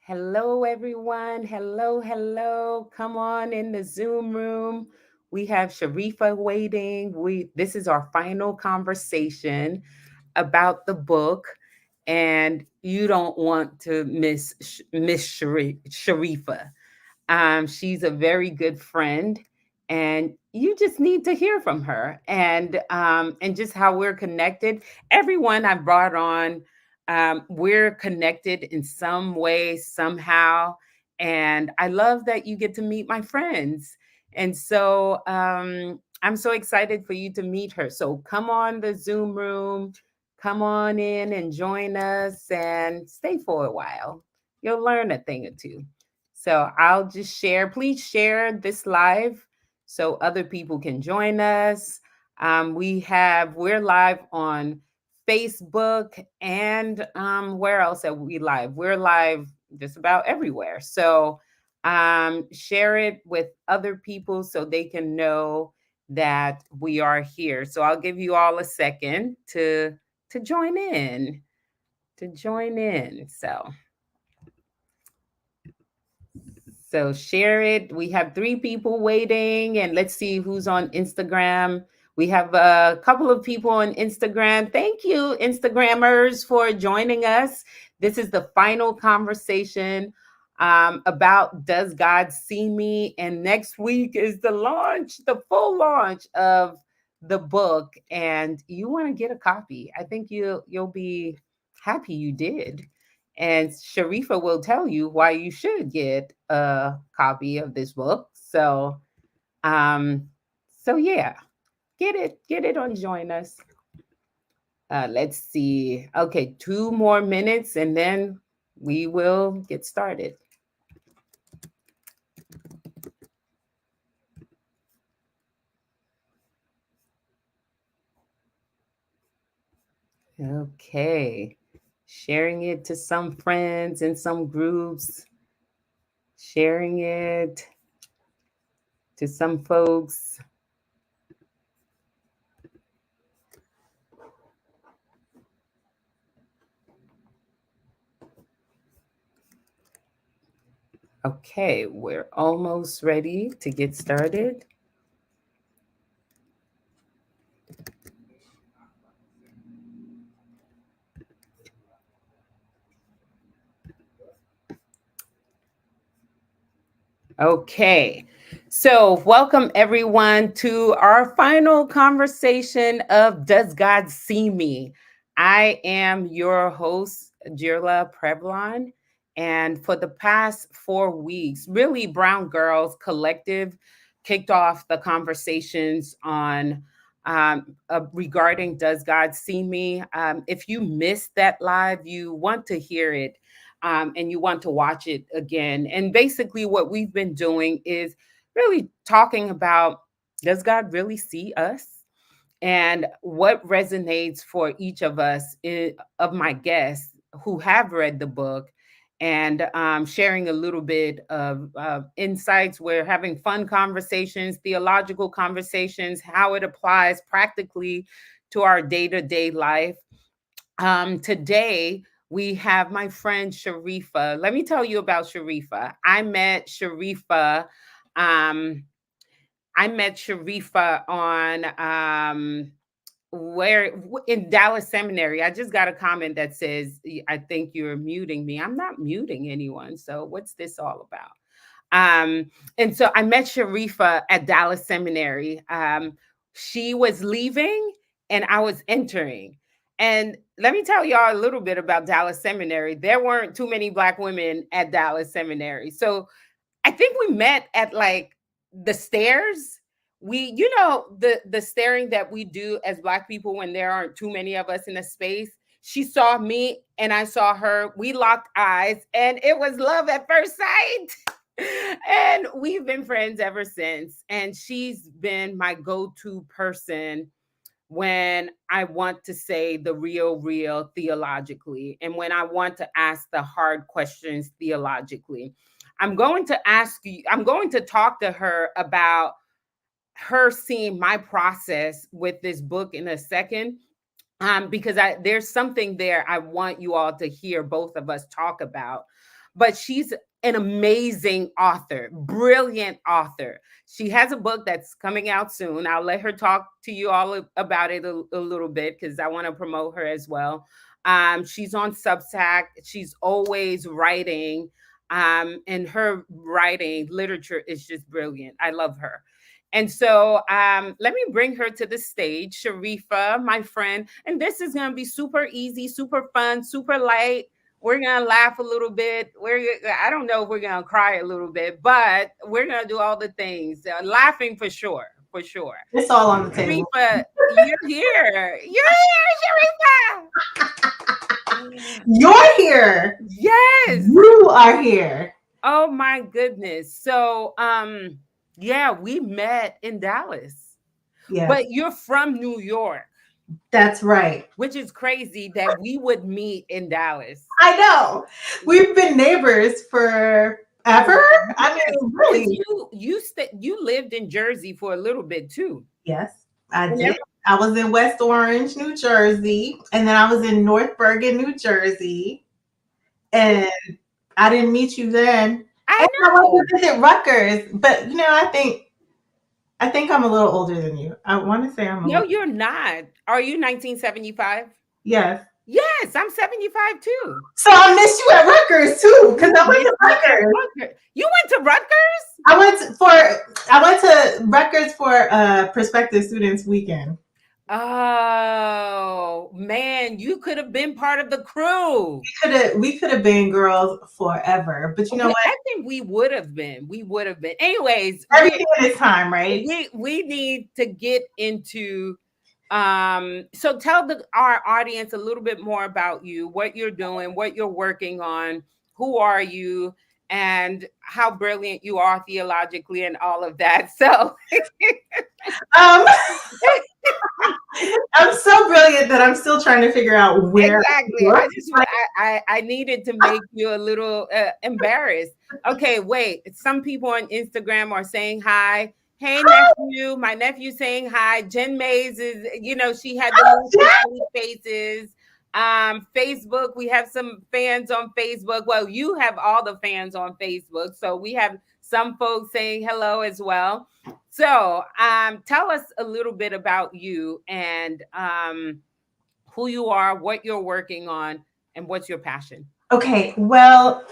Hello, everyone. Hello, hello. Come on in the Zoom room. We have Sharifa waiting. This is our final conversation about the book, and you don't want to miss Sharifa. She's a very good friend, and you just need to hear from her and just how we're connected. Everyone I brought on, we're connected in some way, somehow, and I love that you get to meet my friends. And so I'm so excited for you to meet her. So come on the Zoom room, come on in and join us, and stay for a while. You'll learn a thing or two. So I'll just share. Please share this live so other people can join us. We're live on Facebook and where else are we live? We're live just about everywhere. So share it with other people so they can know that we are here. So I'll give you all a second to join in. To join in. So share it. We have three people waiting, and let's see who's on Instagram. We have a couple of people on Instagram. Thank you, Instagrammers, for joining us. This is the final conversation about Does God See Me? And next week is the launch, the full launch of the book. And you want to get a copy. I think you'll be happy you did. And Sharifa will tell you why you should get a copy of this book. Um, so yeah, get it on Join Us. Let's see. Okay, 2 more minutes and then we will get started. Okay, sharing it to some friends and some groups, sharing it to some folks. Okay, we're almost ready to get started. Okay. So, welcome everyone to our final conversation of Does God See Me? I am your host, Jirla Prevlon. And for the past 4 weeks, really, Brown Girls Collective kicked off the conversations on regarding Does God See Me? If you missed that live, you want to hear it and you want to watch it again. And basically, what we've been doing is really talking about does God really see us? And what resonates for each of us of my guests who have read the book and sharing a little bit of insights. We're having fun conversations, theological conversations, how it applies practically to our day to day life. Today, we have my friend Sharifa. Let me tell you about Sharifa. Um, I met Sharifa on in Dallas Seminary. I just got a comment that says, I think you're muting me. I'm not muting anyone. So what's this all about? And so I met Sharifa at Dallas Seminary. She was leaving and I was entering. And let me tell y'all a little bit about Dallas Seminary. There weren't too many Black women at Dallas Seminary. So I think we met at like the stairs. The staring that we do as Black people when there aren't too many of us in a space. She saw me and I saw her. We locked eyes and it was love at first sight. And we've been friends ever since. And she's been my go to person when I want to say the real theologically, and when I want to ask the hard questions theologically. I'm going to talk to her about her seeing my process with this book in a second, because there's something there I want you all to hear both of us talk about. But she's an amazing author, brilliant author. She has a book that's coming out soon. I'll let her talk to you all about it a little bit because I want to promote her as well. She's on Substack. She's always writing, and her writing literature is just brilliant. I love her. And so let me bring her to the stage, Sharifa, my friend. And this is going to be super easy, super fun, super light. We're going to laugh a little bit. I don't know if we're going to cry a little bit, but we're going to do all the things. Laughing for sure, for sure. It's all on the table. Sharifa, you're here. You're here, Sharifa. You're here. Yes. You are here. Oh my goodness. So, yeah, we met in Dallas. Yes, But you're from New York, that's right. which is crazy that we would meet in Dallas. I know. We've been neighbors forever. I Yes, mean, because really. you lived in Jersey for a little bit too. Yes, I did. Whenever I was in West Orange, New Jersey, and then I was in North Bergen, New Jersey, and I didn't meet you then. I And I went know. to visit Rutgers, but I think I'm a little older than you. I want to say I'm a No, little. you're not. Are you 1975? Yes. Yes, I'm 75 too. So I missed you at Rutgers too, because You I went to missed me at Rutgers. Rutgers. You went to Rutgers? I went to Rutgers for prospective students weekend. Oh man, you could have been part of the crew. We could have been girls forever, but you know what? I think we would have been. We would have been. Anyways, Everything in its time, right? we need to get into so tell our audience a little bit more about you, what you're doing, what you're working on, who are you, and how brilliant you are theologically and all of that. So Um, I'm so brilliant that I'm still trying to figure out where I exactly. work. I needed to make you a little embarrassed. Okay, wait. Some people on Instagram are saying hi. Hey nephew, my nephew saying hi. Jen Mays is, she had the little smiley faces. Facebook, we have some fans on Facebook. Well, you have all the fans on Facebook, so we have some folks saying hello as well. So, tell us a little bit about you and who you are, what you're working on, and what's your passion. Okay, well,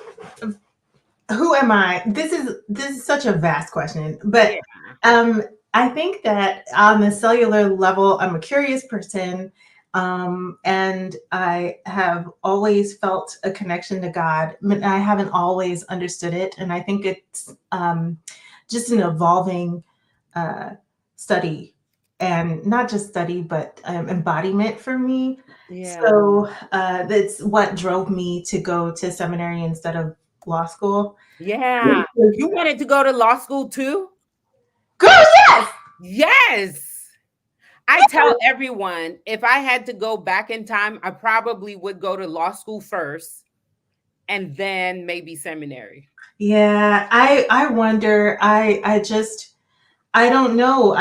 who am I? This is such a vast question, but Yeah. um, I think that on the cellular level, I'm a curious person, and I have always felt a connection to God. I haven't always understood it, and I think it's just an evolving uh, study, and not just study, but embodiment for me. Yeah. So that's what drove me to go to seminary instead of law school. Yeah. Because, You wanted to go to law school too? girl, yes. Yes. I tell everyone if I had to go back in time, I probably would go to law school first and then maybe seminary. Yeah, I wonder. I don't know.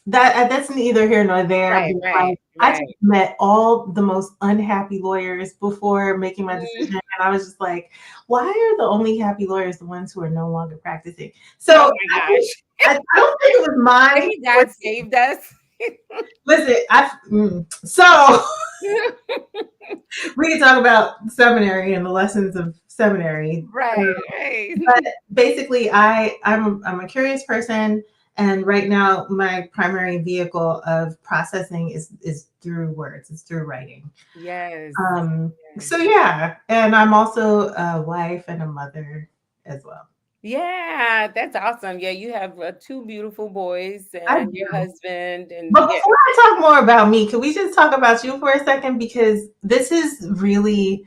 That's neither here nor there. Right, Because right, I just right. met all the most unhappy lawyers before making my Mm. decision, and I was just like, why are the only happy lawyers the ones who are no longer practicing? Oh So my gosh. I don't think it was my Maybe God saved us. listen. So we can talk about seminary and the lessons of seminary. Right, right. But basically, I'm a curious person, and right now my primary vehicle of processing is through words. It's through writing. Yes. So Yes. yeah, and I'm also a wife and a mother as well. Yeah, that's awesome. Yeah, you have two beautiful boys I and your do. husband, and But yeah. before I talk more about me, can we just talk about you for a second, because this is really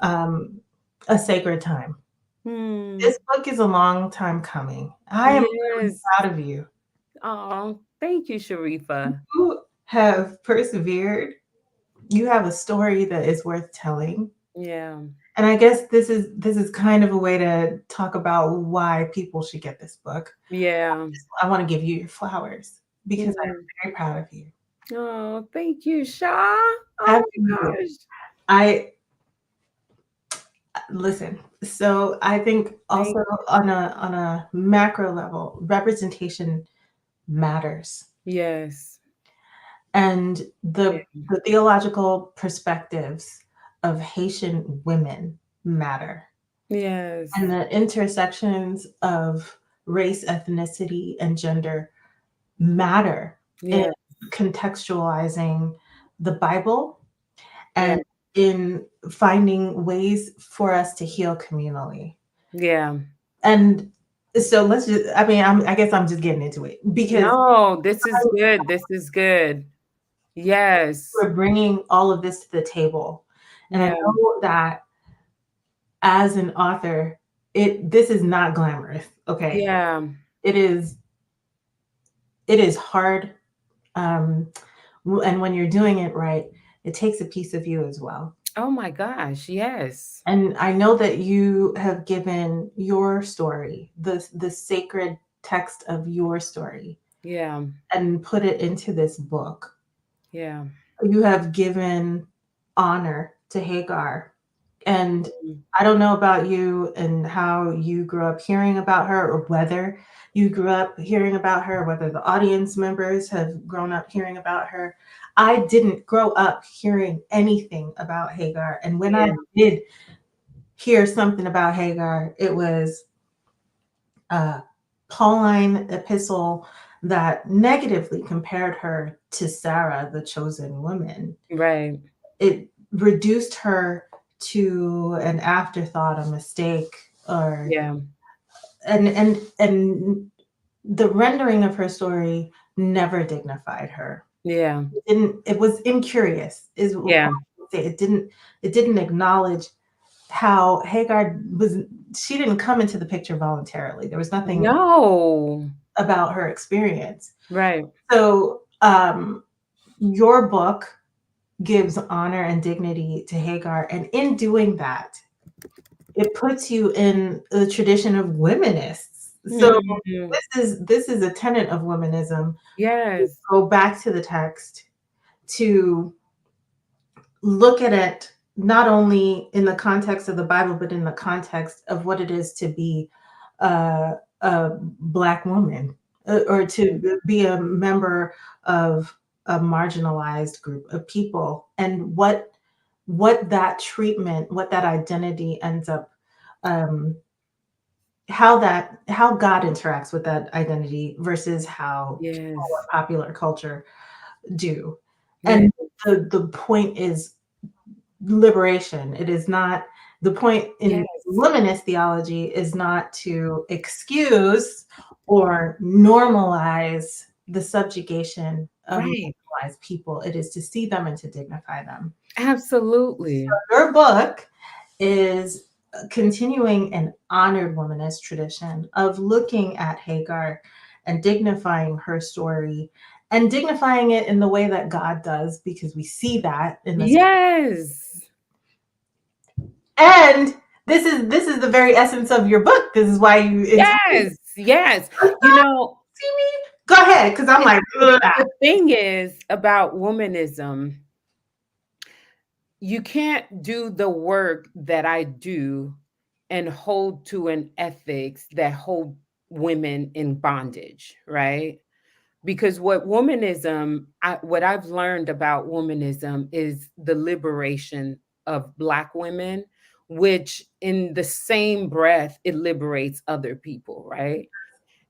um, a sacred time. Hmm. This book is a long time coming. I am really Yes. proud of you. Oh, thank you, Sharifa. have persevered. You have a story that is worth telling. Yeah. And I guess this is kind of a way to talk about why people should get this book. Yeah. I want to give you your flowers because Yeah. I'm very proud of you. Oh, thank you, Shaw. Oh Absolutely. my gosh. I listen. So I think Thank also on a macro level, representation matters. yes. And Yeah. the theological perspectives of Haitian women matter. Yes. And the intersections of race, ethnicity, and gender matter in Yeah. contextualizing the Bible and Right. in finding ways for us to heal communally. Yeah. And so let's just, I mean, I guess I'm just getting into it because No, this is good. This is good. Yes. we're bringing all of this to the table. And I Yeah. know that as an author, this is not glamorous. Okay. Yeah. It is it is hard. Um, and when you're doing it right, it takes a piece of you as well. Oh my gosh. Yes. And I know that you have given your story, the sacred text of your story, Yeah. and put it into this book. Yeah. You have given honor to Hagar. And Mm. I don't know about you and how you grew up hearing about her, or whether you grew up hearing about her, whether the audience members have grown up hearing about her. I didn't grow up hearing anything about Hagar. And when I Yeah. did hear something about Hagar, it was a Pauline epistle that negatively compared her to Sarah, the chosen woman. Right. It reduced her to an afterthought, a mistake, or Yeah. and the rendering of her story never dignified her. Yeah. It was incurious, is what I Yeah. would say. It didn't acknowledge how Hagar was. She didn't come into the picture voluntarily. There was nothing No. about her experience. Right. So your book gives honor and dignity to Hagar, and in doing that, it puts you in the tradition of womanists. So Mhm. this is a tenet of womanism. Yes. Go back to the text to look at it not only in the context of the Bible, but in the context of what it is to be a Black woman, or to be a member of a marginalized group of people, and what that treatment, what that identity ends up, um, how God interacts with that identity versus how people Yes. or popular culture do. Yeah. And the point is liberation. It is not the point in Yes. womanist theology is not to excuse or normalize the subjugation of Right. marginalized people. It is to see them and to dignify them. Absolutely. Your book is continuing an honored womanist tradition of looking at Hagar and dignifying her story and dignifying it in the way that God does, because we see that in this. Yes. And this is the very essence of your book. This is why you it's Yes. Yes. see You know, me? Go ahead, because I'm it, like, the thing is about womanism, you can't do the work that I do and hold to an ethics that hold women in bondage, right? Because what I've learned about womanism is the liberation of Black women, which in the same breath it liberates other people, right?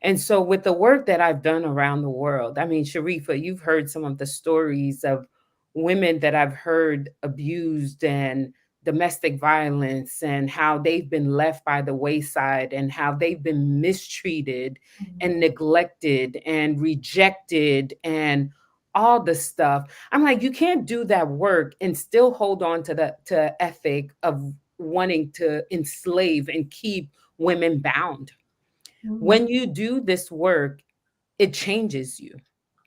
And so, with the work that I've done around the world, I mean, Sharifa, you've heard some of the stories of women that I've heard abused and domestic violence, and how they've been left by the wayside, and how they've been mistreated and neglected and rejected and all the stuff. I'm like, you can't do that work and still hold on to the ethic of wanting to enslave and keep women bound. Mhm. When you do this work, it changes you.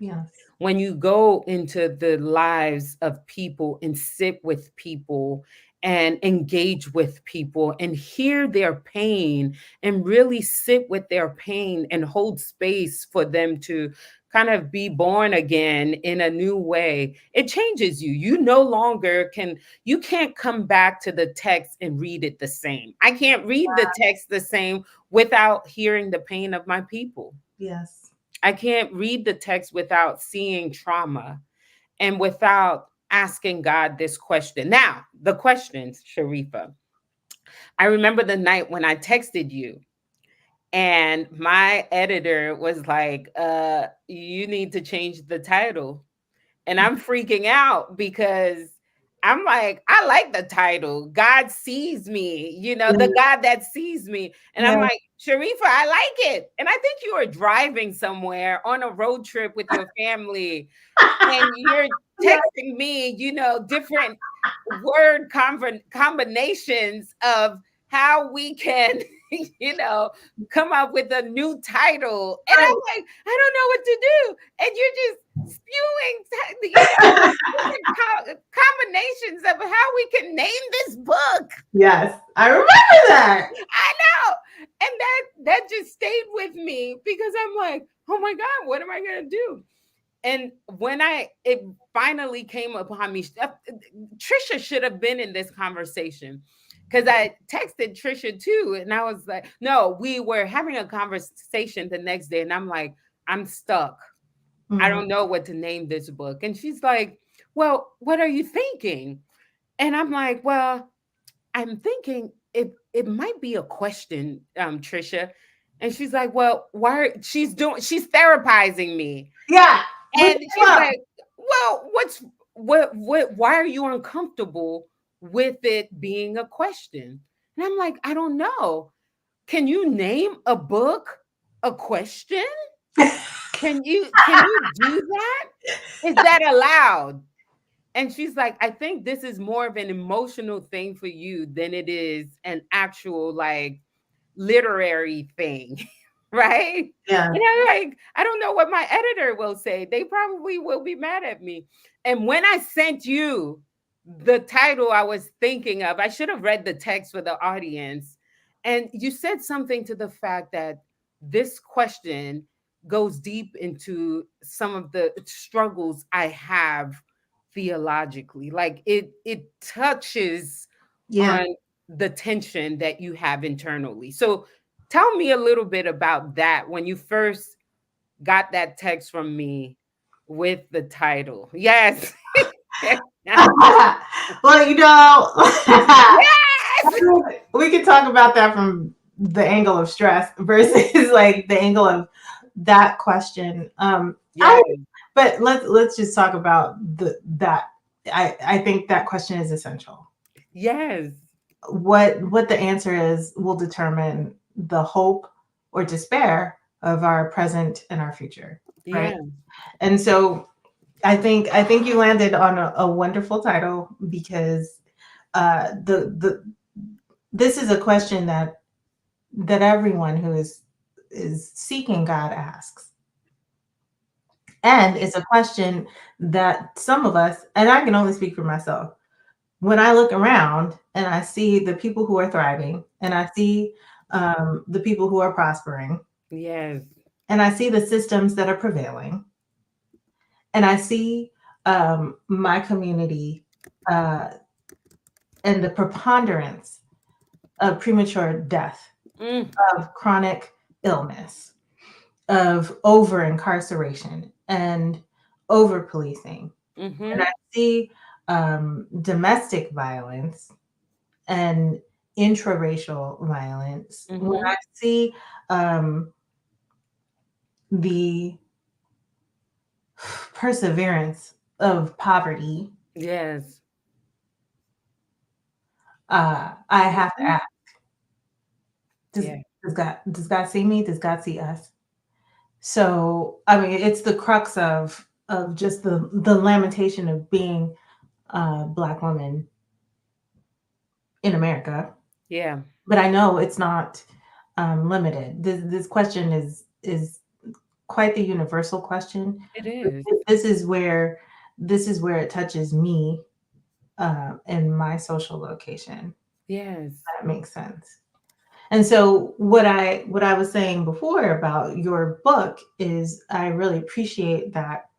Yes. When you go into the lives of people and sit with people and engage with people and hear their pain and really sit with their pain and hold space for them to kind of be born again in a new way, it changes you. You no longer can, you can't come back to the text and read it the same. I can't read the text the same without hearing the pain of my people. Yes. I can't read the text without seeing trauma and without asking God this question. Now, the questions, Sharifa. I remember the night when I texted you and my editor was like, you need to change the title. And I'm freaking out because I'm like, I like the title. God sees me, the Yeah. God that sees me. And I'm Yeah. like, Sharifa, I like it. And I think you were driving somewhere on a road trip with your family and you're Yeah. texting me, different combinations of how we can, you know, come up with a new title. And Right. I'm like, I don't know what to do. And you're just spewing, different combinations of how we can name this book. Yes. I remember that. I know. And that just stayed with me because I'm like, oh my God, what am I gonna do? And when it finally came upon me, Trisha should have been in this conversation because I texted Trisha too, and I was like, no, we were having a conversation the next day, and I'm like, I'm stuck. I Mm. don't know what to name this book. And she's like, well, what are you thinking? And I'm like, well, I'm thinking it might be a question, Trisha. And she's like, well, she's therapizing me. Yeah. We And came she's up. like, well, why are you uncomfortable with it being a question? And I'm like, I don't know. Can you name a book a question? Can you do that? Is that allowed? And she's like, I think this is more of an emotional thing for you than it is an actual like literary thing, right? Yeah. And I'm like, I don't know what my editor will say. They probably will be mad at me. And when I sent you the title I was thinking of, I should have read the text for the audience. And you said something to the fact that this question goes deep into some of the struggles I have theologically. Like it touches Yeah. on the tension that you have internally. So tell me a little bit about that when you first got that text from me with the title. Yes. Well, Yes. we could talk about that from the angle of stress versus like the angle of that question. I Yes. but let's just talk about that. I think that question is essential. Yes. What the answer is will determine the hope or despair of our present and our future, right? Yeah. And so I think you landed on a wonderful title because the this is a question that everyone who is seeking God asks. And it's a question that some of us, and I can only speak for myself, when I look around and I see the people who are thriving and I see the people who are prospering Yes. and I see the systems that are prevailing and I see my community uh, and the preponderance of premature death, Mm, of chronic illness, of over incarceration and over policing. And I mm-hmm. see domestic violence and intraracial violence. When Mm-hmm. I see um, the perseverance of poverty, Yes. I have to Mhm. ask: does, Yeah. does God see me? Does God see us? So I mean, it's the crux of just the lamentation of being a Black woman in America. Yeah. But I know it's not limited. This question is quite the universal question. It But is. this is where it touches me in my social location. Yes. That makes sense. And so what I was saying before about your book is I really appreciate that.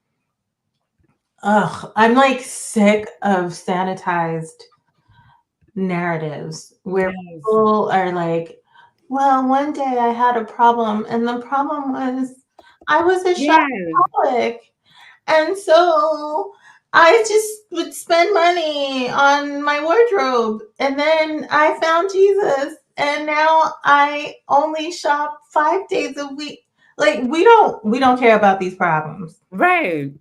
Ugh, I'm like sick of sanitized narratives where Yes. people are like, well, one day I had a problem, and the problem was I was a Yes. shopaholic. And so I just would spend money on my wardrobe. And then I found Jesus. And now I only shop 5 days a week. Like we don't care about these problems. Right.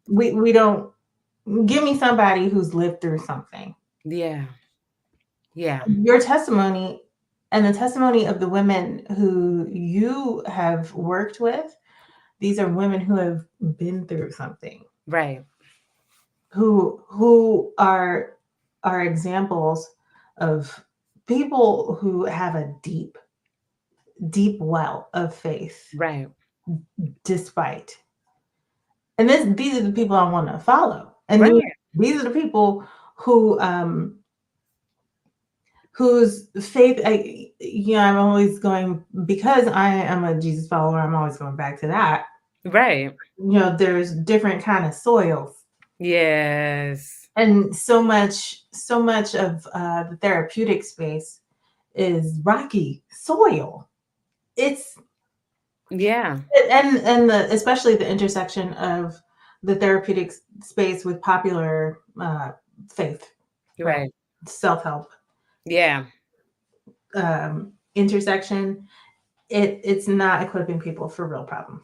We don't give me somebody who's lived through something. Yeah. Yeah. Your testimony and the testimony of the women who you have worked with, these are women who have been through something, Right. who are examples of people who have a deep well of faith Right. despite. And these are the people I want to follow. And Right. these are the people who whose faith I'm always going, because I am a Jesus follower, I'm always going back to that. Right. There's different kind of soils, Yes. and so much of the therapeutic space is rocky soil. It's Yeah. and especially the intersection of the therapeutic space with popular faith, right? Right. Self-help Yeah. intersection. It's not equipping people for real problems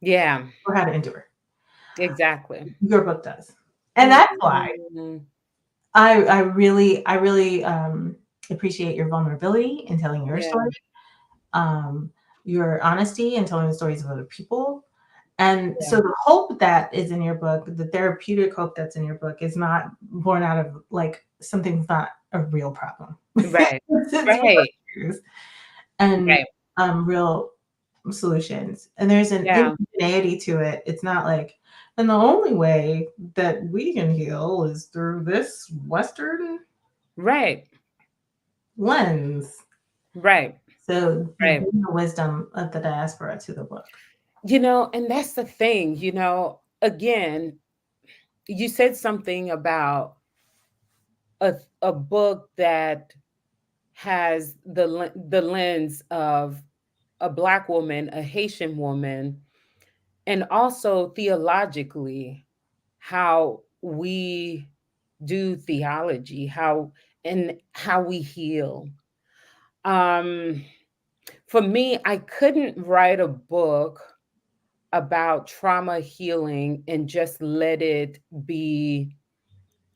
Yeah. or how to endure. Exactly. Your book does, and that's why Mhm. I really appreciate your vulnerability in telling your Yeah. story, um, your honesty in telling the stories of other people. And Yeah. so the hope that is in your book, the therapeutic hope that's in your book, is not born out of like something that's not a real problem. Right. It's real Right. issues and Right. real solutions. And there's an Yeah. indigeneity to it. It's not like, and the only way that we can heal is through this Western Right. lens. Right. So you Right. bring the wisdom of the diaspora to the book. And that's the thing, again, you said something about a book that has the lens of a Black woman, a Haitian woman, and also theologically how we do theology, how we heal. Um, for me, I couldn't write a book about trauma healing and just let it be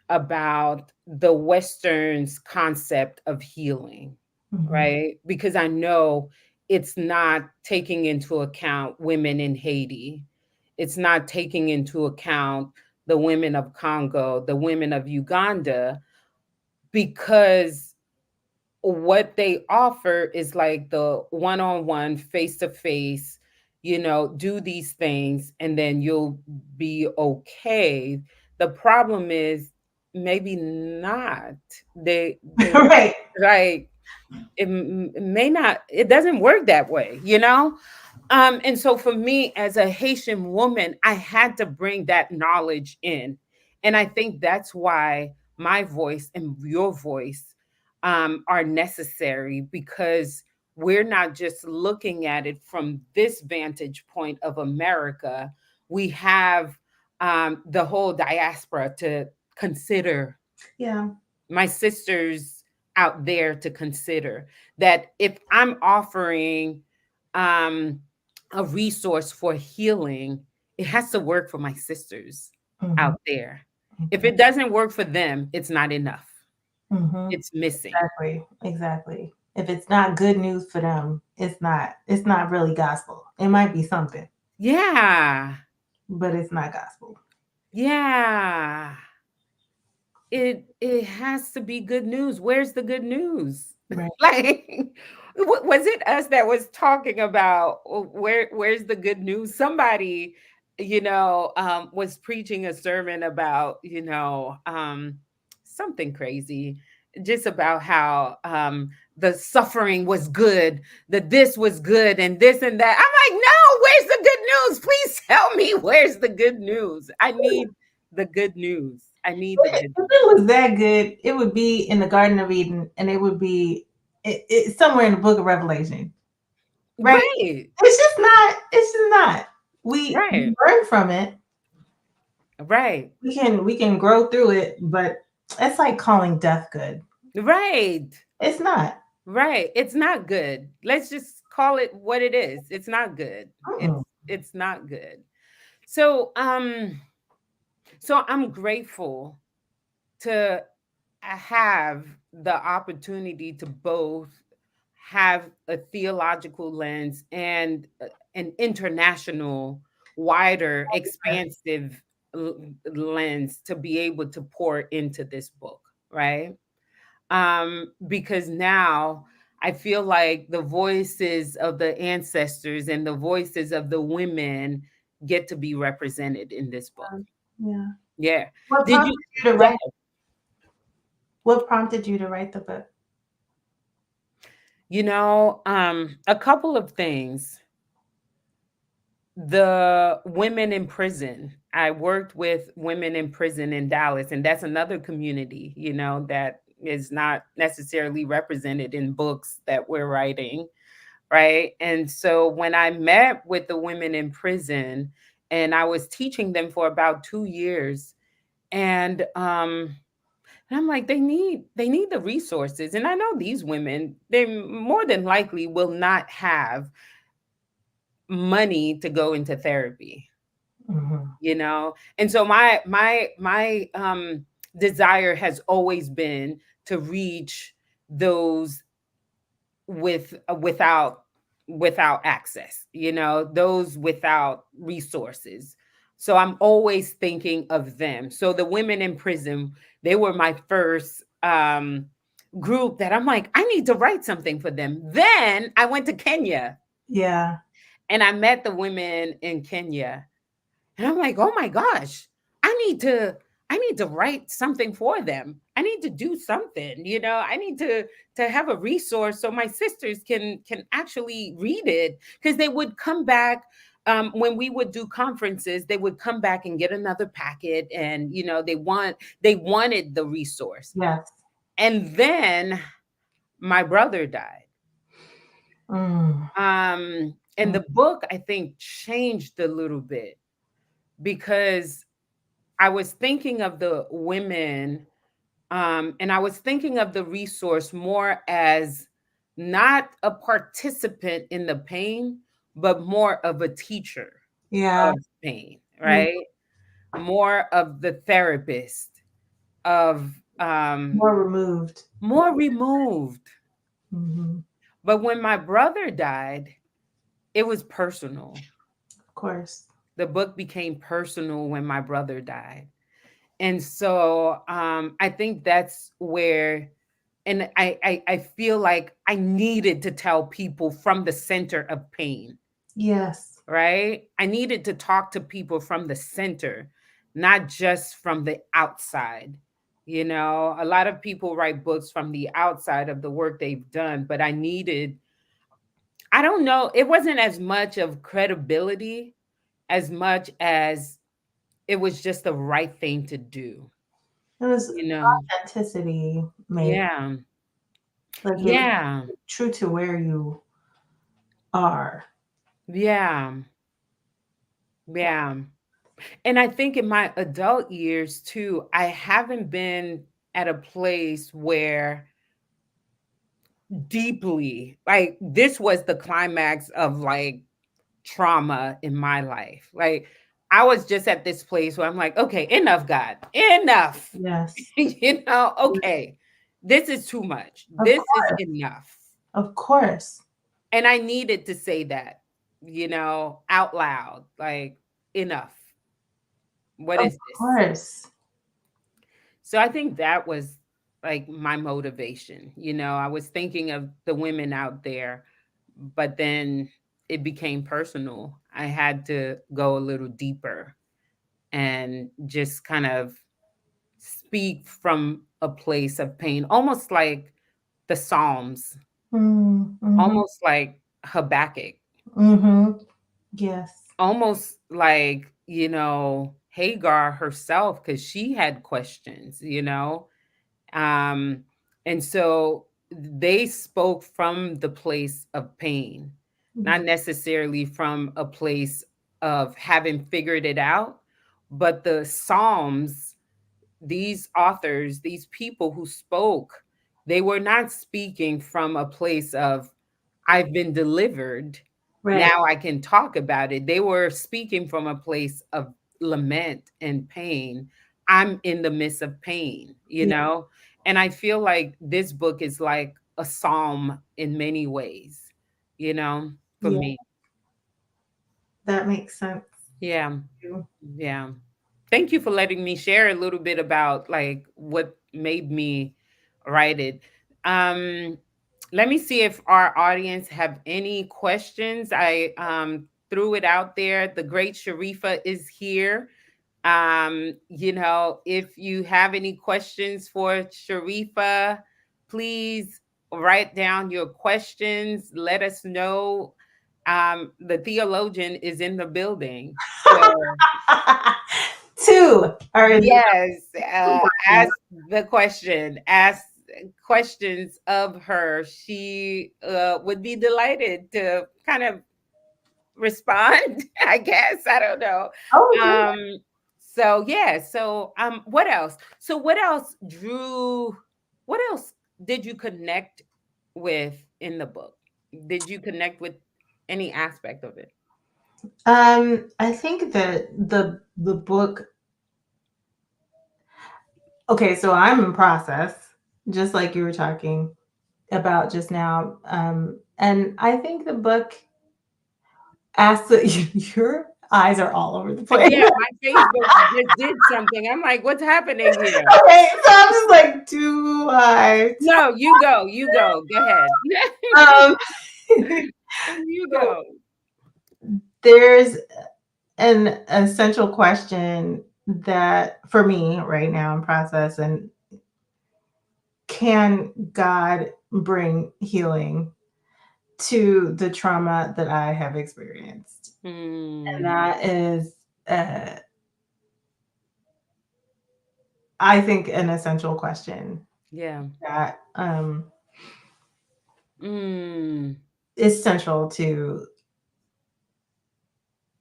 about the Western's concept of healing, Mhm. right? Because I know it's not taking into account women in Haiti. It's not taking into account the women of Congo, the women of Uganda, because what they offer is like the one-on-one, face-to-face, do these things and then you'll be okay. The problem is maybe not. They Right. like it may not, it doesn't work that way. And so for me as a Haitian woman, I had to bring that knowledge in. And I think that's why my voice and your voice are necessary, because we're not just looking at it from this vantage point of America. We have the whole diaspora to consider, Yeah. my sisters out there to consider, that if I'm offering um, a resource for healing, it has to work for my sisters Mhm. out there. If Mhm. it doesn't work for them, it's not enough. Mhm. It's missing. Exactly. Exactly. If it's not good news for them, it's not really gospel. It might be something, Yeah. but it's not gospel. Yeah. It has to be good news. Where's the good news? Right. Like, Was it us that was talking about where's the good news? Somebody, was preaching a sermon about, something crazy, just about how the suffering was good, that this was good, and this and that. I'm like, no, where's the good news? Please tell me where's the good news. I need the good news. I need the If good news. it was that good, it would be in the Garden of Eden, and it would be somewhere in the Book of Revelation, right? Right, It's just not. It's just not. We right, learn from it. right, We can grow through it, but it's like calling death good. right. It's not. Right. It's not good. Let's just call it what it is. It's not good. It's Mm-mm. it's not good. So so I'm grateful to have the opportunity to both have a theological lens and an international, wider, expansive lens to be able to pour into this book, right? Because now I feel like the voices of the ancestors and the voices of the women get to be represented in this book. Yeah. Yeah. What Did prompted you you to go write? ahead. What prompted you to write the book? A couple of things. The women in prison. I worked with women in prison in Dallas, and that's another community, that is not necessarily represented in books that we're writing. Right? And so when I met with the women in prison and I was teaching them for about 2 years, and I'm like, they need the resources. And I know these women, they more than likely will not have money to go into therapy, Hmm. And so my desire has always been to reach those without access, those without resources. So I'm always thinking of them. So the women in prison, they were my first group that I'm like, I need to write something for them. Then I went to Kenya Yeah. and I met the women in Kenya, and I'm like, "Oh my gosh, I need to I need to write something for them. I need to do something, I need to have a resource so my sisters can actually read it, because they would come back when we would do conferences, they would come back and get another packet, and they wanted the resource. Yes. And then my brother died. Mm. And Mm. the book, I think, changed a little bit because I was thinking of the women, and I was thinking of the resource more as not a participant in the pain, but more of a teacher Yeah. of pain, Yeah. right? More of the therapist, of More removed. more removed. Hmm. But when my brother died, it was personal. Of course. The book became personal when my brother died. And so I think that's where, and I feel like I needed to tell people from the center of pain, Yes. right? I needed to talk to people from the center, not just from the outside. A lot of people write books from the outside of the work they've done, but I don't know, it wasn't as much of credibility as much as it was just the right thing to do, It was you know? authenticity, maybe. Yeah. Like it was Yeah. true to where you are. Yeah. Yeah. And I think in my adult years too, I haven't been at a place where deeply, like, this was the climax of like trauma in my life. Like, I was just at this place where I'm like, okay, enough, God, enough. Yes. Okay, this is too much. Of This is course. enough. Of course. And I needed to say that, out loud, like, enough. What Of is this? course. So I think that was like my motivation. I was thinking of the women out there, but then it became personal. I had to go a little deeper and just kind of speak from a place of pain, almost like the Psalms, Mm-hmm. almost like Habakkuk, Mm-hmm. Yes. almost like, Hagar herself, because she had questions. Um, and so they spoke from the place of pain, not necessarily from a place of having figured it out, but the Psalms, these authors, these people who spoke, they were not speaking from a place of, I've been delivered. Right. Now I can talk about it. They were speaking from a place of lament and pain. I'm in the midst of Yeah. pain. And I feel like this book is like a psalm in many ways, for Yeah. me. That makes sense Yeah. too. Yeah. Thank you for letting me share a little bit about like what made me write it. Um Let me see if our audience have any questions. I threw it out there. The great Sharifa is here. If you have any questions for Sharifa, please write down your questions. Let us know. The theologian is in the building. So Two are in the yes, room. ask the question. Ask questions of her. She would be delighted to kind of respond. I guess I don't know. Oh, yeah. Um, so yeah. So what else? So what else drew? What else did you connect with in the book? Did you connect with any aspect of it? I think that the book. Okay, so I'm in process, just like you were talking about just now. And I think the book asks that your eyes are all over the place. Yeah, my Facebook just did something. I'm like, what's happening here? Okay, so I'm just like, do I? No, you go. You go. Go ahead. Um, You so go. there's an essential question that for me right now in process, and can God bring healing to the trauma that I have experienced? And Mm, that is, uh, I think, an essential question yeah. that Mm, is central to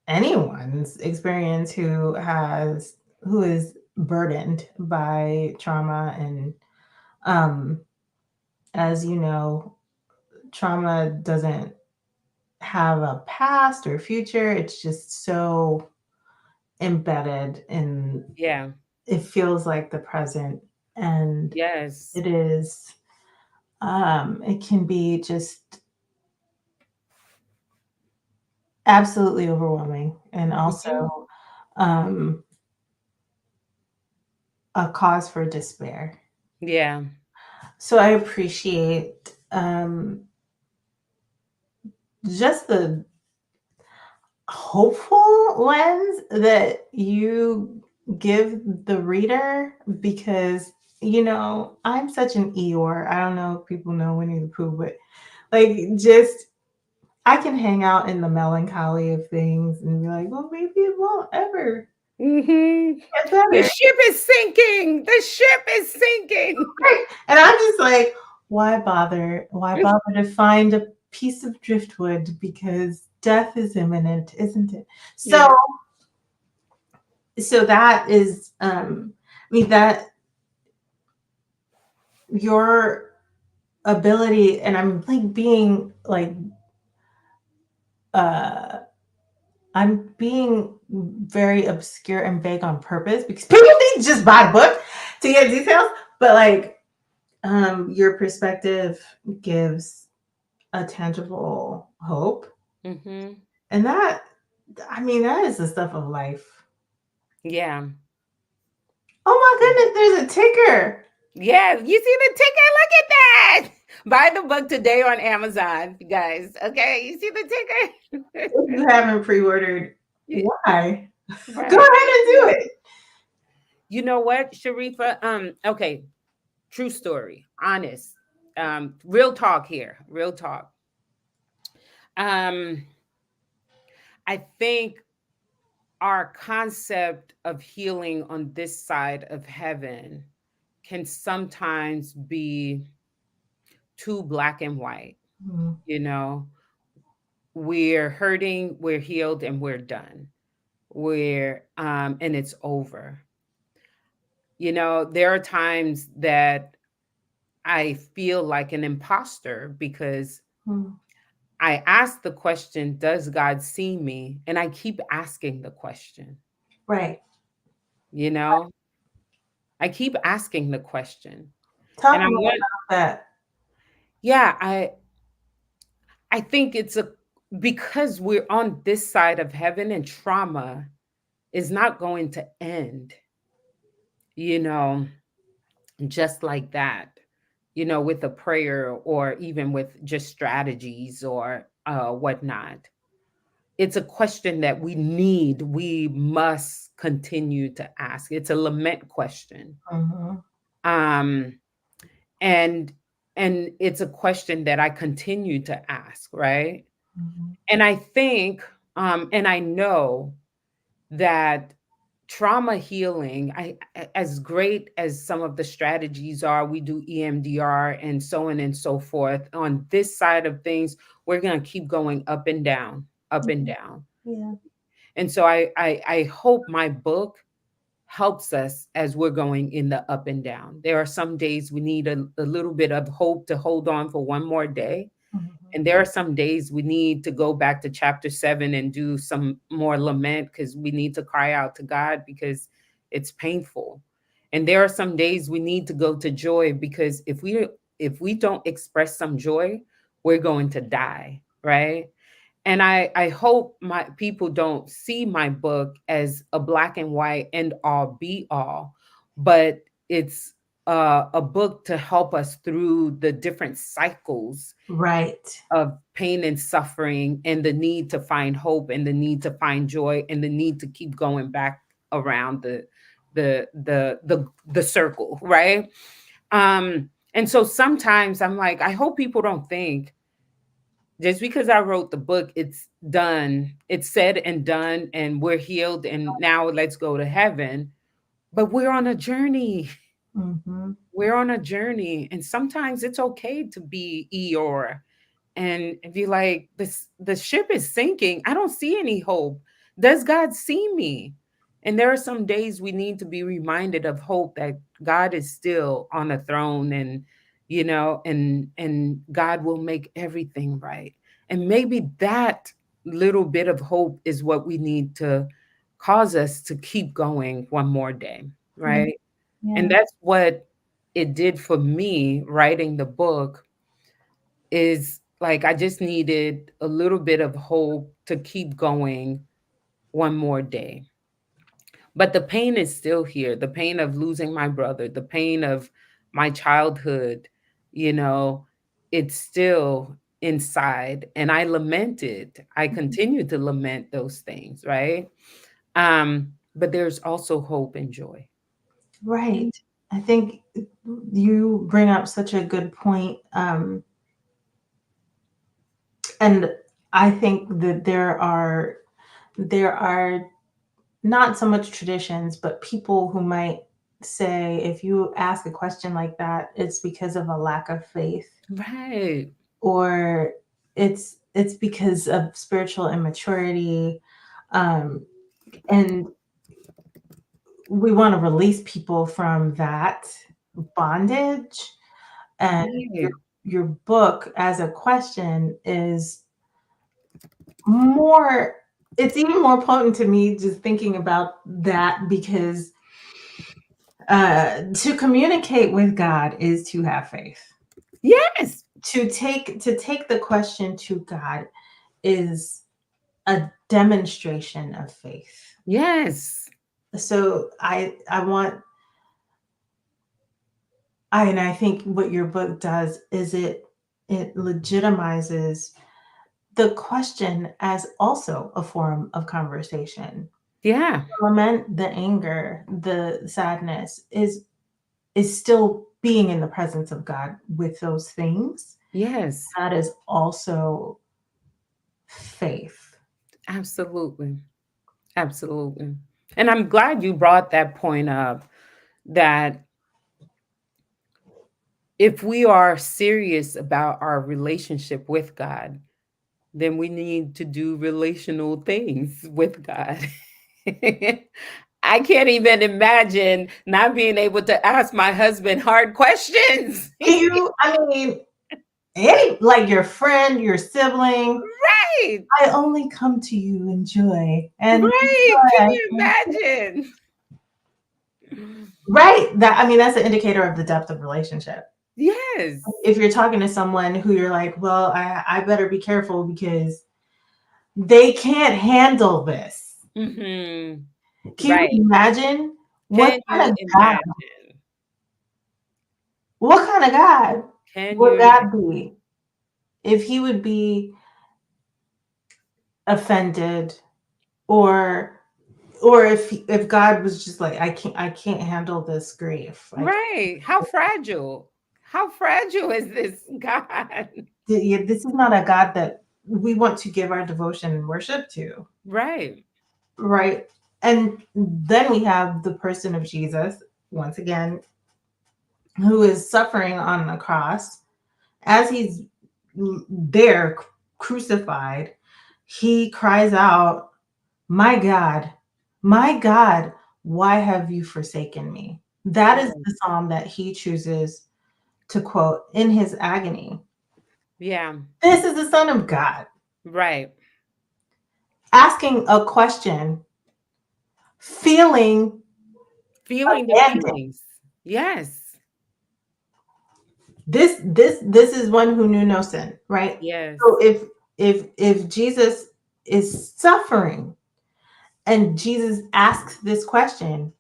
anyone's experience who is burdened by trauma. And um, as you know, trauma doesn't have a past or future. It's just so embedded in, yeah. it feels like the present. And Yes. it is, it can be just absolutely overwhelming, and Mhm. also um, a cause for despair. Yeah. So I appreciate just the hopeful lens that you give the reader, because I'm such an Eeyore. I don't know if people know Winnie the Pooh, but like, just I can hang out in the melancholy of things and be like, well, maybe it won't ever Mhm. get The better. ship is sinking. The ship is sinking. Right. And I'm just like, why bother? Why bother to find a piece of driftwood, because death is imminent, isn't it? So Yeah. so that is, I mean, that your ability, and I'm like being like, uh I'm being very obscure and vague on purpose, because people need to just buy the book to get details. But like, your perspective gives a tangible hope. Mhm. And that, I mean, that is the stuff of life. Yeah. Oh my goodness, there's a ticker. Yeah, you see the ticker? Look at that. Buy the book today on Amazon, guys. Okay, you see the ticker? If you haven't pre-ordered, why? Go Right. ahead and do Yeah. it. You know what, Sharifa? Okay, true story, honest. Real talk here, real talk. Um, I think our concept of healing on this side of heaven can sometimes be too black and white. Mm, You know, we're hurting, we're healed, and we're done. We're and it's over. You know, there are times that I feel like an imposter because mm. I ask the question, does God see me? And I keep asking the question, Right. you know, I keep asking the question. And Talk I'm more going, about that. yeah, I think it's a because we're on this side of heaven and trauma is not going to end, you know, just like that, you know, with a prayer or even with just strategies or whatnot. It's a question that we must continue to ask. It's a lament question. Mm-hmm. Um, and it's a question that I continue to ask, right? Mm-hmm. And I think and I know that trauma healing, as great as some of the strategies are, we do EMDR and so on and so forth. On this side of things, we're going to keep going up and down, up and down. Yeah. And so I hope my book helps us as we're going in the up and down. There are some days we need a little bit of hope to hold on for one more day. Mm-hmm. And there are some days we need to go back to chapter 7 and do some more lament because we need to cry out to God because it's painful. And there are some days we need to go to joy because if we don't express some joy, we're going to die, right? And I hope my people don't see my book as a black and white end all be all, but it's a book to help us through the different cycles Right. of pain and suffering and the need to find hope and the need to find joy and the need to keep going back around the circle, right? And so sometimes I'm like, I hope people don't think just because I wrote the book, it's done, it's said and done, and we're healed, and now let's go to heaven. But we're on a journey. Mm-hmm. We're on a journey, and sometimes it's okay to be Eeyore and be like, this the ship is sinking. I don't see any hope. Does God see me? And there are some days we need to be reminded of hope that God is still on the throne and and God will make everything right. And maybe that little bit of hope is what we need to cause us to keep going one more day, Yeah. right? And Yeah. that's what it did for me writing the book is like I just needed a little bit of hope to keep going one more day. But the pain is still here. The pain of losing my brother, the pain of my childhood, you know, it's still inside and I lament it. I continue to lament those things, right? But there's also hope and joy. Right. I think you bring up such a good point. And I think that there are not so much traditions, but people who might say if you ask a question like that, it's because of a lack of faith, Right. or it's because of spiritual immaturity. Um, and we want to release people from that bondage. And your Right. your book as a question is more, it's even more potent to me just thinking about that, because to communicate with God is to have faith. Yes. To take the question to God is a demonstration of faith. Yes. So and I think what your book does is it legitimizes the question as also a form of conversation. Yeah. Lament, the anger, the sadness is still being in the presence of God with those things. Yes. That is also faith. Absolutely. Absolutely. And I'm glad you brought that point up, that if we are serious about our relationship with God, then we need to do relational things with God. I can't even imagine not being able to ask my husband hard questions. You, I mean, any like your friend, your sibling, Right. I only come to you in joy and Right. Can joy. you imagine? Right. That, I mean, that's an indicator of the depth of relationship. Yes. If you're talking to someone who you're like, well, I better be careful because they can't handle this. Hmm. Can you Right. imagine what Can kind you of God, imagine? what kind of God Can would you? that be if he would be offended, or if God was just like, I can't handle this grief. Right. How fragile? How fragile is this God? Yeah, this is not a God that we want to give our devotion and worship to, Right. right? And then we have the person of Jesus, once again, who is suffering on the cross as he's there crucified. He cries out, my God, why have you forsaken me?" That is Right. the psalm that he chooses to quote in his agony. Yeah. This is the Son of God Right. asking a question, feeling Feeling the abandoned. feelings. Yes. This is one who knew no sin, right? Yes. So if Jesus is suffering and Jesus asks this question,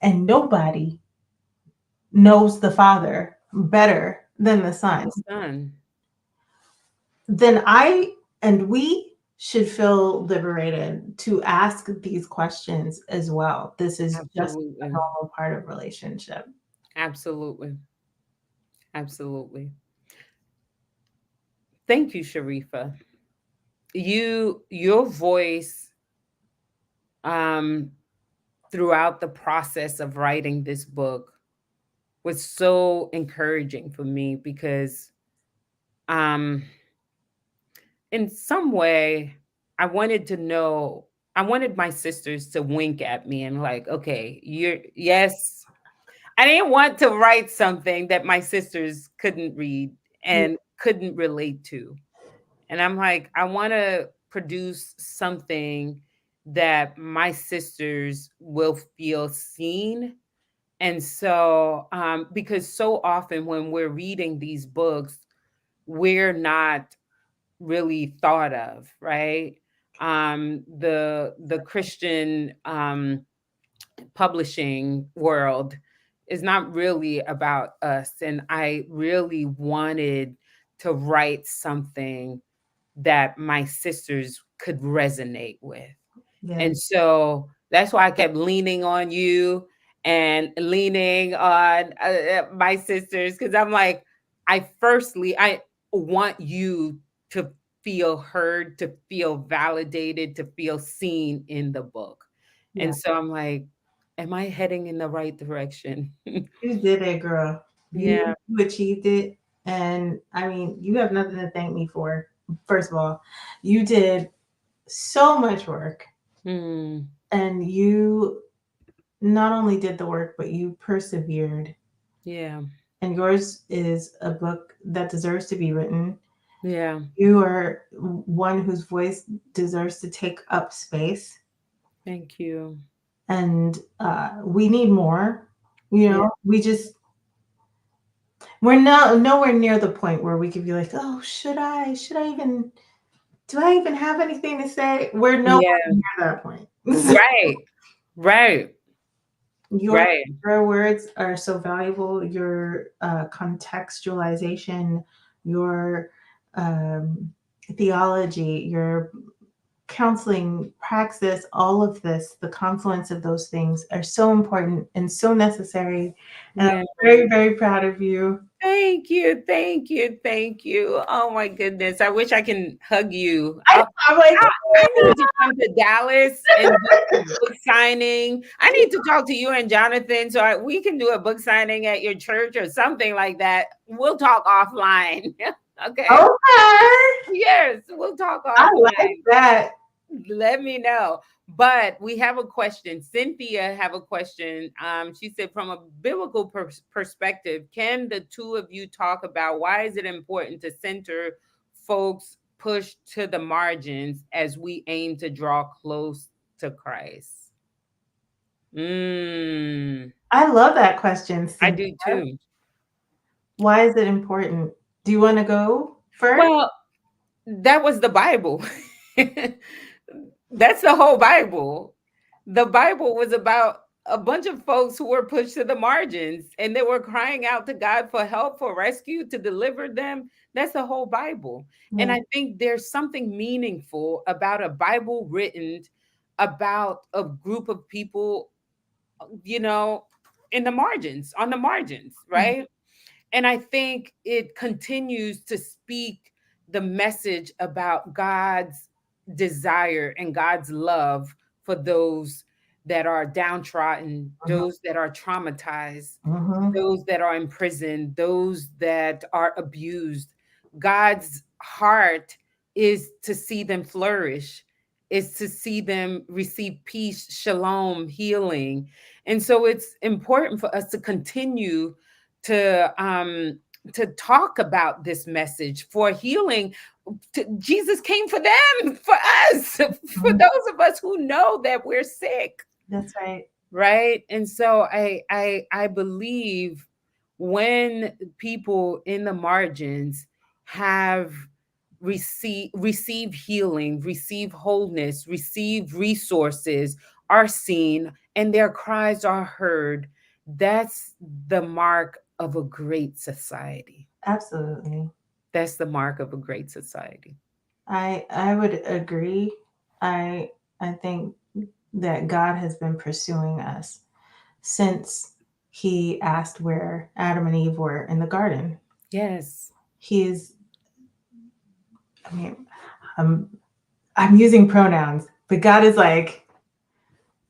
and nobody knows the Father better than the And Son, the son. then I and we should feel liberated to ask these questions as well. This is just a Absolutely. normal part of relationship. Absolutely. Absolutely. Thank you, Sharifa. Your voice um throughout the process of writing this book was so encouraging for me, because um in some way I wanted to know, I wanted my sisters to wink at me and like, okay, you're, yes, I didn't want to write something that my sisters couldn't read Yeah, and couldn't relate to. And I'm like, I want to produce something that my sisters will feel seen. And so, because so often when we're reading these books, we're not really thought of, right? The Christian publishing world is not really about us, and I really wanted to write something that my sisters could resonate with. yeah, And so that's why I kept leaning on you and leaning on my sisters, because I'm like, I want you to feel heard, to feel validated, to feel seen in the book. yeah. And so I'm like, am I heading in the right direction? You did it, girl. You Yeah. you achieved it, and I mean, you have nothing to thank me for. First of all, you did so much work, Hmm. and you not only did the work, but you persevered. Yeah. And yours is a book that deserves to be written. Yeah. You are one whose voice deserves to take up space, Thank you. and we need more. You Yeah. know, we're not nowhere near the point where we could be like, oh, should I even, do I even have anything to say? We're nowhere Yeah. near that point. Right. Right. Your Right. your words are so valuable. Your contextualization, your um, theology, your counseling praxis, all of this, the confluence of those things are so important and so necessary. And Yeah. I'm very, very proud of you. Thank you. Thank you. Thank you. Oh my goodness. I wish I can hug you. I, I'm like, I need to come to Dallas and do a book signing. I need to talk to you and Jonathan so we can do a book signing at your church or something like that. We'll talk offline. Okay. okay, Yes, we'll talk I like offline. that. Let me know. But we have a question. Cynthia have a question. She said, from a biblical perspective, can the two of you talk about why is it important to center folks push to the margins as we aim to draw close to Christ? Mm, I love that question, I Cynthia. do too. Why is it important? Do you want to go first? Well, that was the Bible. That's the whole Bible. The Bible was about a bunch of folks who were pushed to the margins and they were crying out to God for help, for rescue, to deliver them. That's the whole Bible. And Yeah. I think there's something meaningful about a Bible written about a group of people, you know, in the margins, on the margins, Mm, right? And I think it continues to speak the message about God's desire and God's love for those that are downtrodden, mhm, those that are traumatized, mhm, those that are in prison, those that are abused. God's heart is to see them flourish, is to see them receive peace, shalom, healing. And so it's important for us to continue to talk about this message for healing. Jesus came for them, for us, for mhm. those of us who know that we're sick, That's right. right? And so I believe when people in the margins have receive healing, receive wholeness, receive resources, are seen, and their cries are heard, that's the mark of a great society. Absolutely. That's the mark of a great society. I would agree. I I think that God has been pursuing us since he asked where Adam and Eve were in the garden. Yes. He is, I mean, I'm I'm using pronouns, but God is like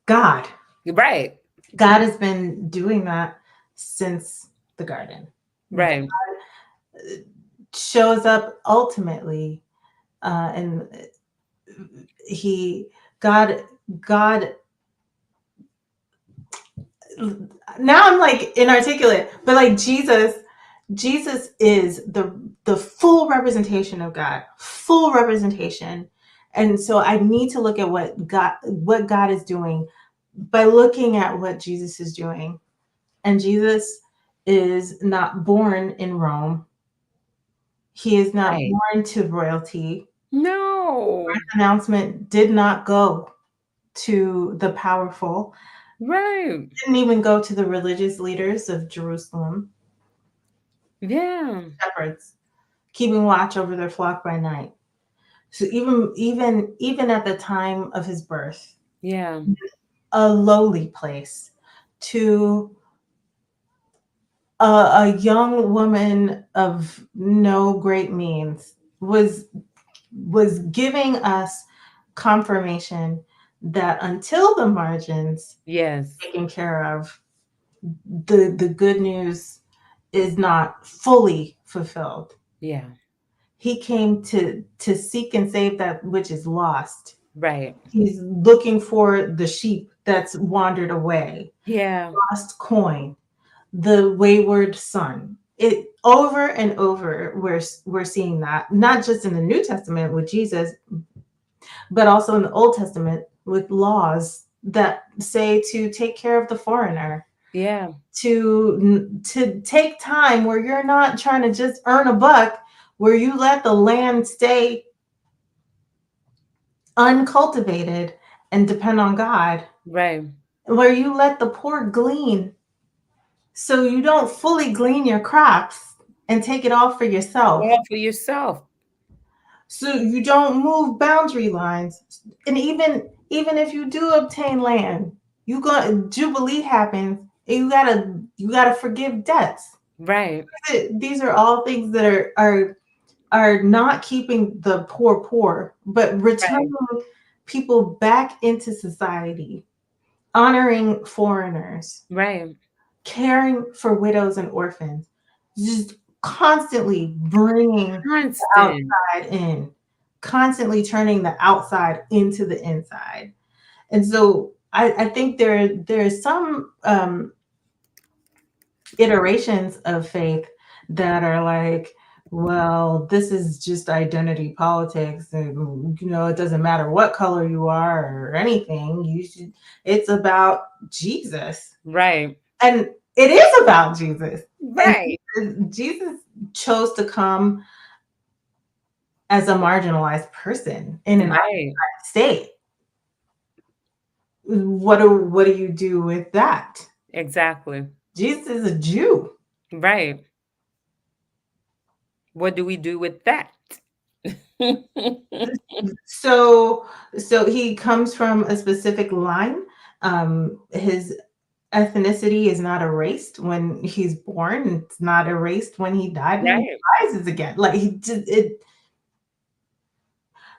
God. Right. God has been doing that since the garden. Right. Shows up ultimately, and he God God now I'm like inarticulate, but like Jesus is the full representation of God, full representation. And so I need to look at what God is doing by looking at what Jesus is doing. And Jesus is not born in Rome. He is not Right. born to royalty. No. Announcement did not go to the powerful, Right. didn't even go to the religious leaders of Jerusalem, Yeah. shepherds, keeping watch over their flock by night. So even at the time of his birth, Yeah. a lowly place, to a young woman of no great means, was giving us confirmation that until the margins Yes. taken care of, the good news is not fully fulfilled. Yeah. He came to seek and save that which is lost. Right. He's looking for the sheep that's wandered away, Yeah. lost coin, the wayward son. It over and over we're seeing that, not just in the New Testament with Jesus, but also in the Old Testament with laws that say to take care of the foreigner, Yeah. to take time where you're not trying to just earn a buck, where you let the land stay uncultivated and depend on God. Right. where you let the poor glean, so you don't fully glean your crops and take it all for yourself. All for yourself. So you don't move boundary lines. And even if you do obtain land, you got jubilee happens, and you gotta forgive debts. Right. These are all things that are not keeping the poor poor, but Right. returning people back into society, honoring foreigners, Right. caring for widows and orphans, just constantly bringing the Constant. outside in, constantly turning the outside into the inside. And so I think there's some iterations of faith that are like, well, this is just identity politics, and it doesn't matter what color you are or anything. It's about Jesus. Right. And it is about Jesus. And Right. Jesus chose to come as a marginalized person in an Right. state. What do you do with that? Exactly. Jesus is a Jew. Right. What do we do with that? So he comes from a specific line. His ethnicity is not erased when he's born. It's not erased when he died, and he Right. rises again. Like he did it.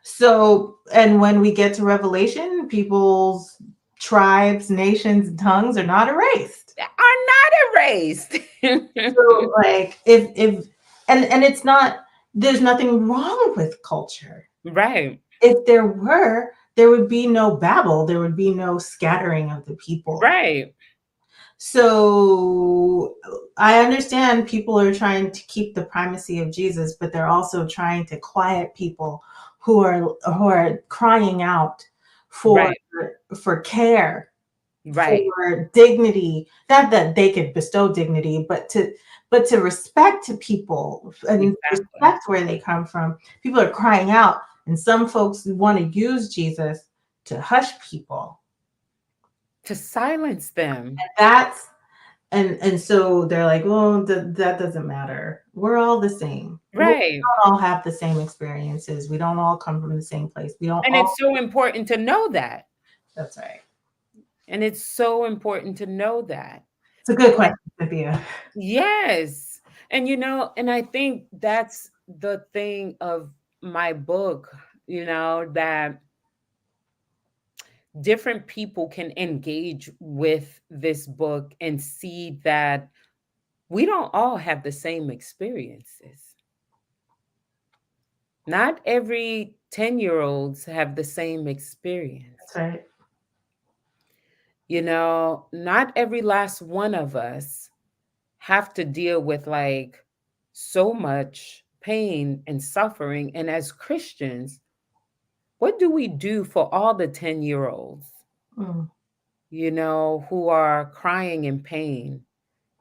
So, and when we get to Revelation, people's tribes, nations, and tongues are not erased. Are not erased. So, like, if and it's not. There's nothing wrong with culture. Right. If there were, there would be no Babel. There would be no scattering of the people. Right. So I understand people are trying to keep the primacy of Jesus, but they're also trying to quiet people who are crying out for Right. for care, Right. for dignity. Not that they could bestow dignity, but to respect people and Exactly. respect where they come from. People are crying out, and some folks want to use Jesus to hush people. To silence them. That's and so they're like, well, that doesn't matter. We're all the same. We Right. don't all have the same experiences. We don't all come from the same place. We don't And all. it's so important to know that. That's right. And it's so important to know that. It's a good question, Cynthia. Yes. And and I think that's the thing of my book, that different people can engage with this book and see that we don't all have the same experiences. Not every 10-year-olds have the same experience. That's right. Not every last one of us have to deal with like so much pain and suffering. And as Christians, what do we do for all the 10-year-olds, Mm, who are crying in pain?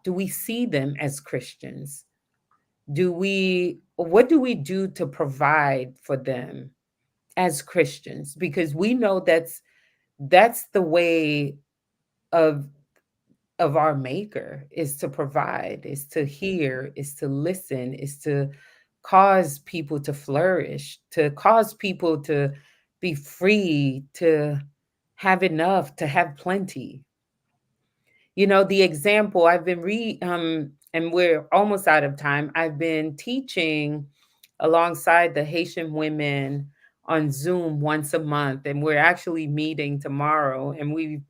Do we see them as Christians? What do we do to provide for them as Christians? Because we know that's the way of our maker, is to provide, is to hear, is to listen, is to cause people to flourish, to cause people to be free, to have enough, to have plenty. The example I've been and we're almost out of time. I've been teaching alongside the Haitian women on Zoom once a month, and we're actually meeting tomorrow. And we've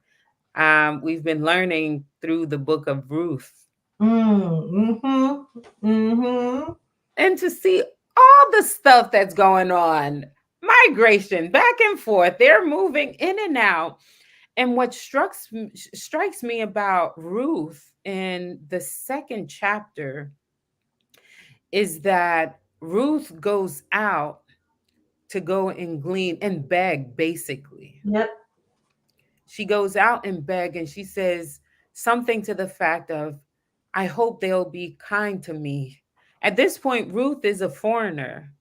been learning through the book of Ruth, mm-hmm, mm-hmm. and to see all the stuff that's going on, migration back and forth. They're moving in and out. And what strikes me about Ruth in the second chapter is that Ruth goes out to go and glean and beg, basically. Yep. She goes out and beg, and she says something to the fact of, I hope they'll be kind to me. At this point, Ruth is a foreigner.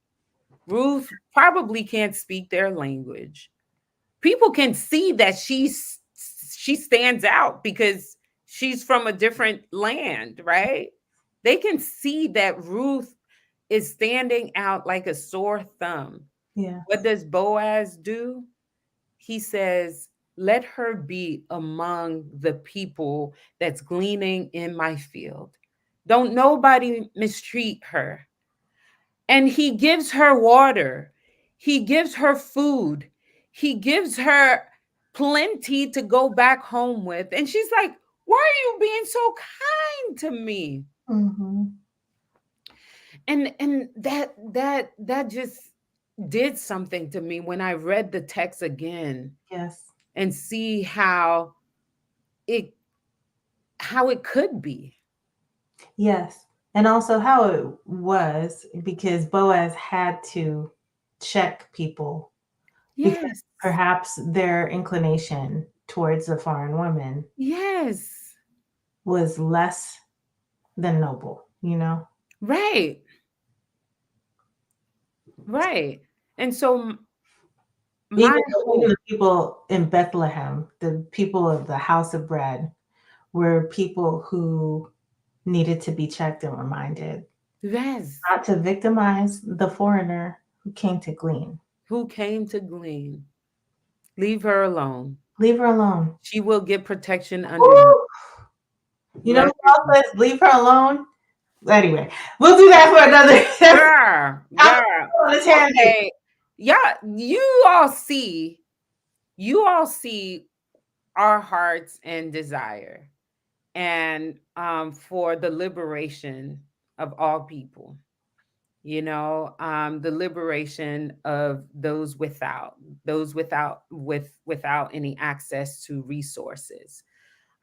Ruth probably can't speak their language. People can see that she stands out because she's from a different land, right? They can see that Ruth is standing out like a sore thumb. Yeah. What does Boaz do? He says, let her be among the people that's gleaning in my field. Don't nobody mistreat her. And he gives her water, he gives her food, he gives her plenty to go back home with. And she's like, why are you being so kind to me? Mm-hmm. And that just did something to me when I read the text again Yes. and see it how it could be. Yes. And also how it was because Boaz had to check people because Yes. perhaps their inclination towards the foreign woman Yes. was less than noble, you know? Right. Right. And so my Even hope, the people in Bethlehem, the people of the house of bread, were people who needed to be checked and reminded yes, not to victimize the foreigner who came to glean. who came to glean, leave her alone. Leave her alone. She will get protection underneath. Woo! You know Let who else says leave her alone? Anyway, we'll do that for another. girl, I'm girl. on a tangent. Okay. Yeah, you all see our hearts and desire and for the liberation of all people, the liberation of those without any access to resources.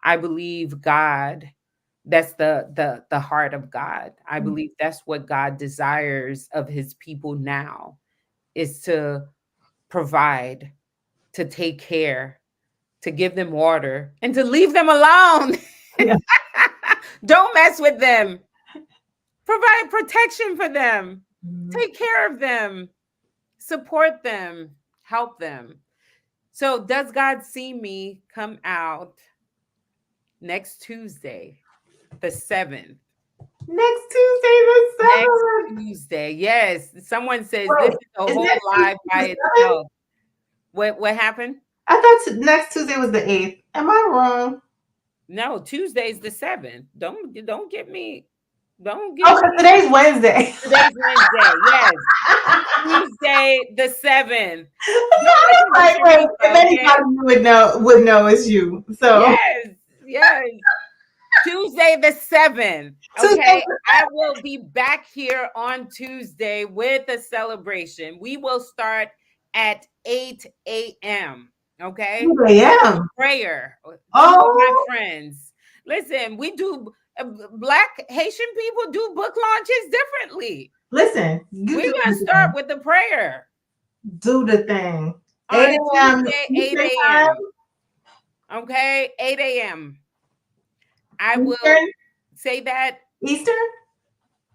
I believe God, that's the heart of God. I believe that's what God desires of his people now, is to provide, to take care, to give them water, and to leave them alone. Yeah. Don't mess with them. Provide protection for them. Mhm. Take care of them. Support them. Help them. So, does God see me come out next Tuesday, the 7th? Next Tuesday, the Next 7th. Tuesday. Yes. Someone says this Wait, is a is whole next live Tuesday by the 7th? itself. What happened? I thought next Tuesday was the 8th. Am I wrong? No, Tuesday's the 7th. Don't get me don't Oh, get because me today's Wednesday. today's Wednesday. Yes. Tuesday the 7th. Don't I listen was to like, wait, if Sharifa, anybody okay? would know it's you. So Yes, yes. Tuesday the 7th. Tuesday. Okay. I will be back here on Tuesday with a celebration. We will start at 8 a.m. Okay. 2 With a a.m. prayer. Two of my Oh, friends. Listen, we do, Black Haitian people do book launches differently. listen, you We're do going to the start thing. with the prayer Do the thing. 8 on a.m. Tuesday, 8 Eastern time. a.m. Okay. 8 a.m. I will Eastern. say that. Eastern.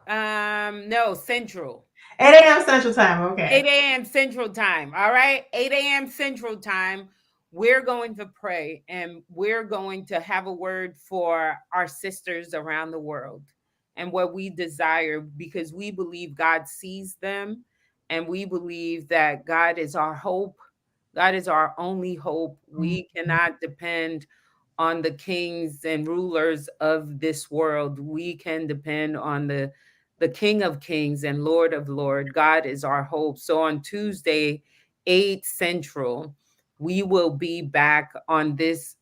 No, Central. 8 a.m. Central time. 8 Okay. a.m. Central Time. All right. 8 a.m. Central Time. We're going to pray and we're going to have a word for our sisters around the world and what we desire, because we believe God sees them and we believe that God is our hope. God is our only hope. We cannot depend on the kings and rulers of this world. We can depend on the King of Kings and Lord of Lord. God is our hope. So on Tuesday, 8 Central, we will be back on this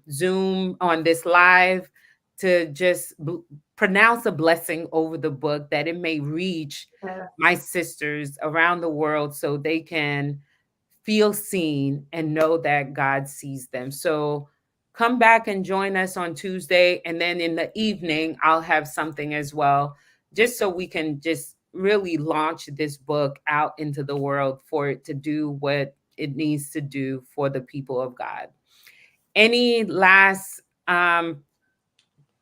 Zoom, on this live, to just pronounce a blessing over the book, that it may reach Yeah. my sisters around the world so they can feel seen and know that God sees them. So come back and join us on Tuesday. And then in the evening, I'll have something as well, just so we can just really launch this book out into the world for it to do what it needs to do for the people of God. Any last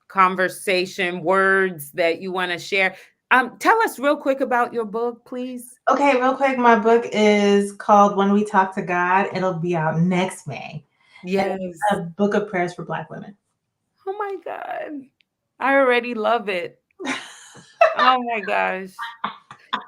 conversation, words that you want to share? Tell us real quick about your book, please. Okay, real quick, my book is called When We Talk to God. It'll be out next May. and Yes. a book of prayers for Black women. Oh my God. I already love it. Oh my gosh.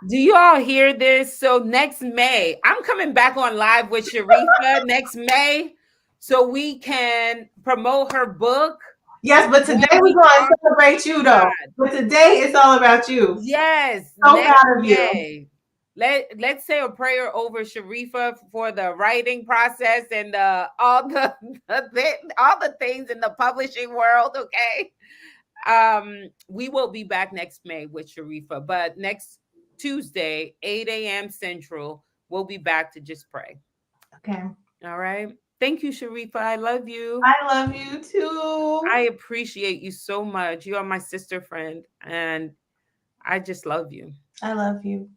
Do you all hear this? So next May, I'm coming back on live with Sharifa next May so we can promote her book. Yes, but today When we're we going to talk, celebrate you, though. God. But today it's all about you. Yes, So next proud of you. May. Let's say a prayer over Sharifa for the writing process and all all the things in the publishing world. Okay, we will be back next May with Sharifa, but next Tuesday, 8 a.m. Central, we'll be back to just pray. Okay. All right. Thank you, Sharifa. I love you. I love you too. I appreciate you so much. You are my sister friend, and I just love you. I love you.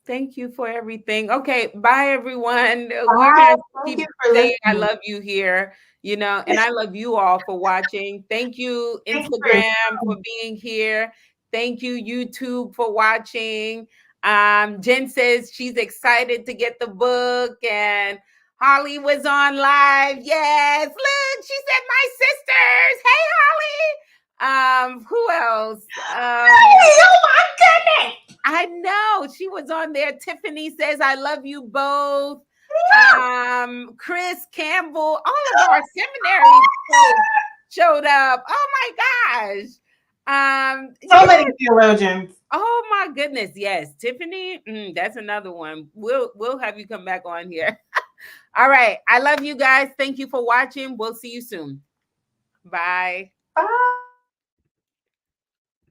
Thank you for everything. Okay, bye everyone. We're Bye. gonna Thank you keep for saying I listening. love you here, and I love you all for watching. Thank you, Thank you for your Instagram, for time. being here. Thank you, YouTube, for watching. Jen says she's excited to get the book, and Holly was on live. Yes, look, she said my sisters. Hey, Holly. Who else? Hey, oh my goodness. I know she was on there. Tiffany says, I love you both. Chris Campbell, all of our seminary folks showed up. Oh my gosh. So Yeah. many theologians. Oh my goodness. Yes. Tiffany, that's another one. We'll have you come back on here. All right. I love you guys. Thank you for watching. We'll see you soon. Bye. Bye.